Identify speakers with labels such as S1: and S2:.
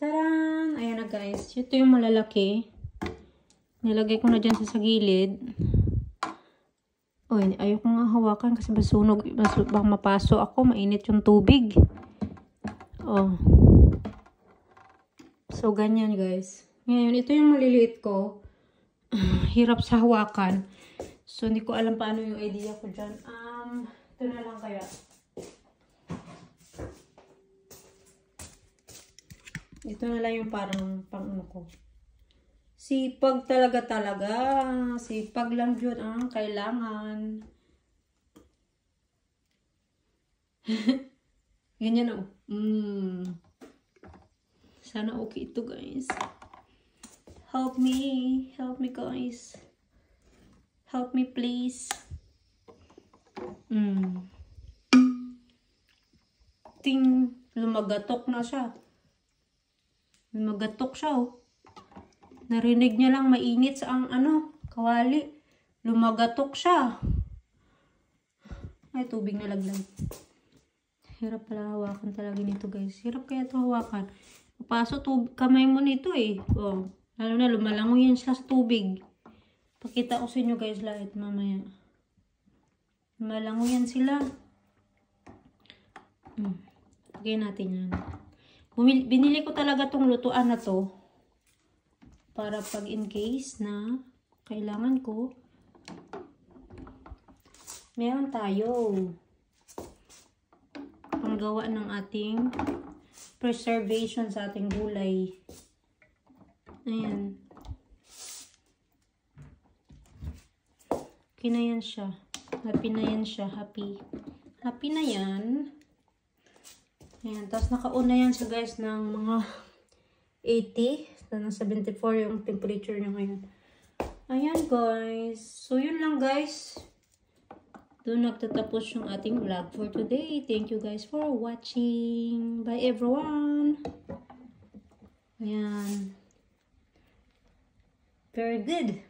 S1: Taran! Ayan na guys. Ito yung malalaki. Nilagay ko na dyan sa gilid. Uy, ayoko nga hawakan kasi masunog. Baka mapaso ako. Mainit yung tubig. Oh. So, ganyan guys. Ngayon, ito yung maliliit ko. Hirap sa hawakan. So, hindi ko alam paano yung idea ko dyan. Ito na lang kaya. Ito na lang yung parang pang-ano ko. Sipag talaga. Sipag lang yun ang kailangan. Ganyan o. Sana okay ito guys. Help me. Help me guys. Help me please. Ting. Lumagatok na siya. Lumagatok siya oh. Narinig niya lang mainit sa ang kawali. Lumagatok siya. Ay, tubig na laglag. Hirap pala hawakan talaga nito guys. Hirap kaya ito hawakan. Papasok kamay mo nito eh. Oh. Lalo na lumalangoy yan siya sa tubig. Pakita ko sa inyo guys lahat mamaya. Lumalangoy yan sila. Lagay natin yan. Binili ko talaga tong lutuan na to. Para pag in case na kailangan ko. Meron tayo. Panggawa ng ating preservation sa ating gulay. Ayan. Okay na yan siya. Happy na yan siya. Happy. Happy na yan. Ayan. Tapos nakauna yan siya guys ng mga 80. Na 74 yung temperature niya ngayon. Ayan guys. So yun lang guys. Doon nagtatapos yung ating vlog for today. Thank you guys for watching. Bye everyone. Ayan. Very good.